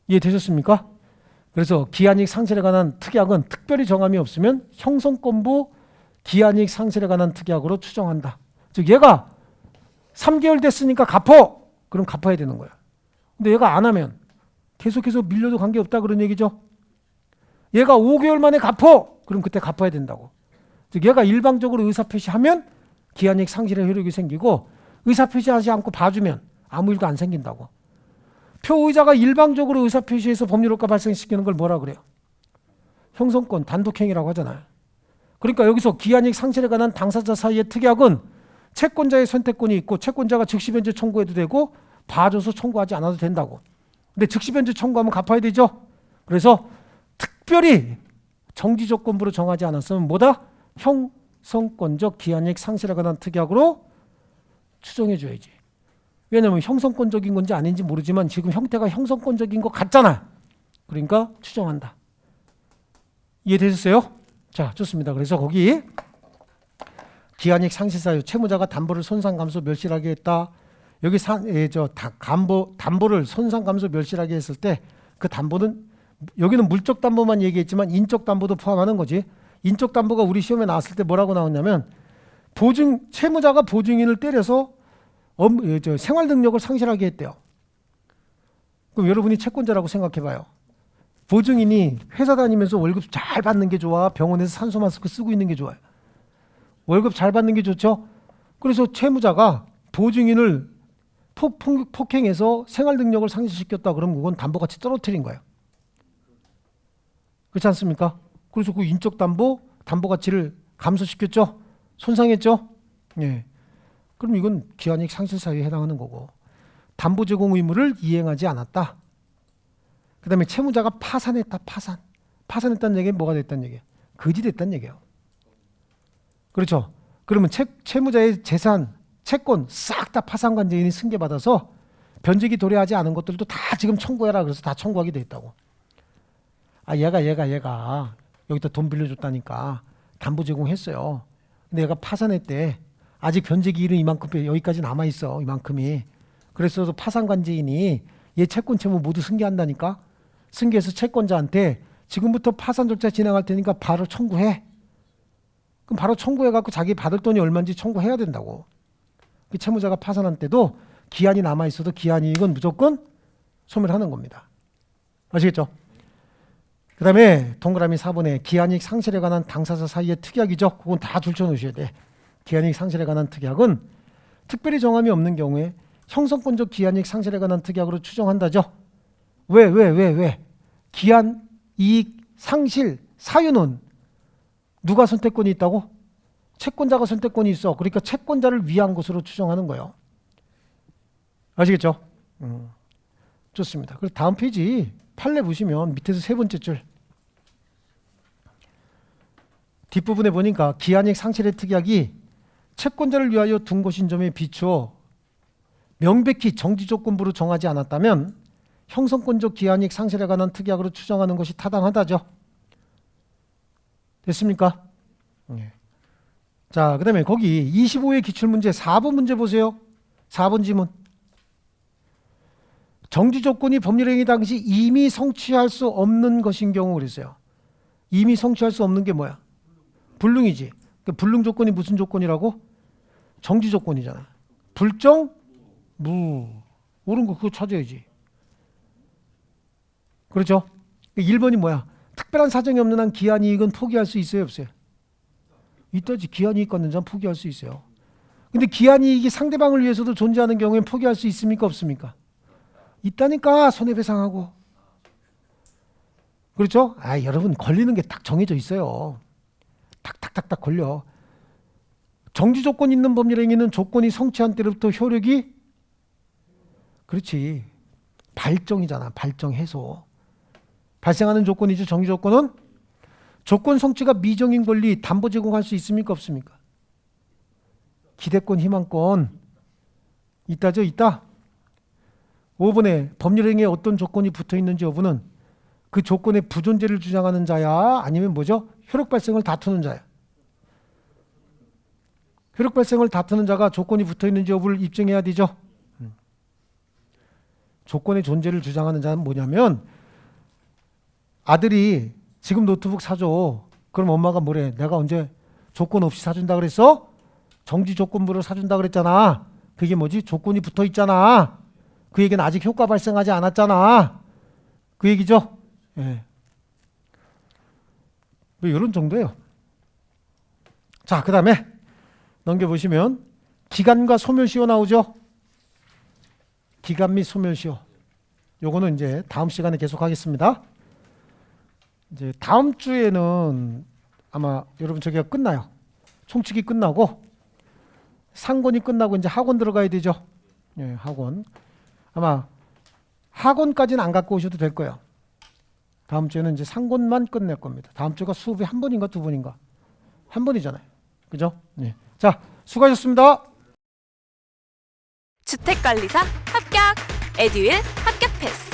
이해되셨습니까? 그래서 기한이익 상실에 관한 특약은 특별히 정함이 없으면 형성권부 기한이익 상실에 관한 특약으로 추정한다. 즉 얘가 3개월 됐으니까 갚어. 그럼 갚아야 되는 거야. 근데 얘가 안 하면 계속해서 밀려도 관계없다 그런 얘기죠. 얘가 5개월 만에 갚어. 그럼 그때 갚아야 된다고. 즉 얘가 일방적으로 의사표시하면 기한이익 상실의 효력이 생기고 의사표시하지 않고 봐주면 아무 일도 안 생긴다고. 표의자가 일방적으로 의사표시해서 법률효과 발생시키는 걸 뭐라 그래요? 형성권 단독행위라고 하잖아요. 그러니까 여기서 기한이익 상실에 관한 당사자 사이의 특약은 채권자의 선택권이 있고 채권자가 즉시 변제 청구해도 되고 봐줘서 청구하지 않아도 된다고. 근데 즉시 변제 청구하면 갚아야 되죠. 그래서 특별히 정지조건부로 정하지 않았으면 뭐다? 형성권적 기한이익 상실에 관한 특약으로 추정해 줘야지. 왜냐하면 형성권적인 건지 아닌지 모르지만 지금 형태가 형성권적인 것 같잖아. 그러니까 추정한다. 이해되셨어요? 자, 좋습니다. 그래서 거기 기한이익 상실 사유, 채무자가 담보를 손상 감소 멸실하게 했다. 여기 담보를 손상 감소 멸실하게 했을 때 그 담보는 여기는 물적 담보만 얘기했지만 인적 담보도 포함하는 거지. 인적 담보가 우리 시험에 나왔을 때 뭐라고 나왔냐면 채무자가 보증인을 때려서 생활 능력을 상실하게 했대요. 그럼 여러분이 채권자라고 생각해봐요. 보증인이 회사 다니면서 월급 잘 받는 게 좋아? 병원에서 산소 마스크 쓰고 있는 게 좋아요? 월급 잘 받는 게 좋죠? 그래서 채무자가 보증인을 폭행해서 생활 능력을 상실시켰다. 그러면 그건 담보가치 떨어뜨린 거예요. 그렇지 않습니까? 그래서 그 인적 담보가치를 감소시켰죠? 손상했죠? 예. 그럼 이건 기한이익 상실 사유에 해당하는 거고, 담보 제공 의무를 이행하지 않았다. 그 다음에 채무자가 파산했다. 파산했다는 얘기는 뭐가 됐다는 얘기예요? 거지 됐다는 얘기예요. 그렇죠? 그러면 채무자의 재산, 채권 싹 다 파산관제인이 승계받아서 변제기 도래하지 않은 것들도 다 지금 청구해라. 그래서 다 청구하게 돼 있다고. 아, 얘가 여기다 돈 빌려줬다니까 담보 제공했어요. 근데 얘가 파산했대. 아직 변제기일은 이만큼, 여기까지 남아있어. 이만큼이. 그래서 파산관제인이 얘 채권 채무 모두 승계한다니까. 승계해서 채권자한테 지금부터 파산 절차 진행할 테니까 바로 청구해. 그럼 바로 청구해갖고 자기 받을 돈이 얼마인지 청구해야 된다고. 그 채무자가 파산한 때도 기한이 남아있어도 기한이익은 무조건 소멸하는 겁니다. 아시겠죠? 그 다음에 동그라미 4번에 기한이익 상실에 관한 당사자 사이의 특약이죠. 그건 다 줄쳐놓으셔야 돼. 기한이익 상실에 관한 특약은 특별히 정함이 없는 경우에 형성권적 기한이익 상실에 관한 특약으로 추정한다죠. 왜? 기한이익 상실 사유는 누가 선택권이 있다고? 채권자가 선택권이 있어. 그러니까 채권자를 위한 것으로 추정하는 거예요. 아시겠죠? 좋습니다. 그리고 다음 페이지 판례 보시면 밑에서 세 번째 줄 뒷부분에 보니까 기한이익 상실의 특약이 채권자를 위하여 둔 것인 점에 비추어 명백히 정지조건부로 정하지 않았다면 형성권적 기한이익 상실에 관한 특약으로 추정하는 것이 타당하다죠. 됐습니까? 네. 자, 그 다음에 거기 25회 기출문제 4번 문제 보세요. 4번 지문. 정지조건이 법률행위 당시 이미 성취할 수 없는 것인 경우 그랬어요. 이미 성취할 수 없는 게 뭐야? 불능이지. 그러니까 불능 조건이 무슨 조건이라고? 정지조건이잖아. 불정, 무. 옳은 거 그거 찾아야지. 그렇죠? 1번이 뭐야? 특별한 사정이 없는 한 기한이익은 포기할 수 있어요, 없어요? 있다지. 기한이익 갖는 자는 포기할 수 있어요. 근데 기한이익이 상대방을 위해서도 존재하는 경우엔 포기할 수 있습니까, 없습니까? 있다니까. 손해배상하고. 그렇죠? 아, 여러분 걸리는 게 딱 정해져 있어요. 탁탁탁탁 걸려. 정지 조건 있는 법률행위는 조건이 성취한 때로부터 효력이 그렇지. 발정이잖아. 발정 해소. 발생하는 조건이죠. 정지 조건은 조건 성취가 미정인 권리 담보 제공할 수 있습니까, 없습니까? 기대권, 희망권 있다죠. 있다. 5번에 법률행위에 어떤 조건이 붙어 있는지 여부는 그 조건의 부존재를 주장하는 자야, 아니면 뭐죠? 효력 발생을 다투는 자야. 효력 발생을 다투는 자가 조건이 붙어 있는지 여부를 입증해야 되죠. 조건의 존재를 주장하는 자는 뭐냐면, 아들이 지금 노트북 사줘. 그럼 엄마가 뭐래? 내가 언제 조건 없이 사준다 그랬어? 정지 조건부로 사준다 그랬잖아. 그게 뭐지? 조건이 붙어 있잖아. 그 얘기는 아직 효과 발생하지 않았잖아. 그 얘기죠. 예. 뭐 이런 정도예요. 자, 그 다음에 넘겨보시면 기간과 소멸시효 나오죠. 기간 및 소멸시효. 요거는 이제 다음 시간에 계속 하겠습니다. 이제 다음 주에는 아마 여러분 저기가 끝나요. 총칙이 끝나고 상권이 끝나고 이제 학원 들어가야 되죠. 예, 학원. 아마 학원까지는 안 갖고 오셔도 될 거예요. 다음 주에는 이제 상권만 끝낼 겁니다. 다음 주가 수업이 한 번인가 두 번인가? 한 번이잖아요. 그죠? 네. 자, 수고하셨습니다.
주택관리사 합격! 에듀윌 합격 패스!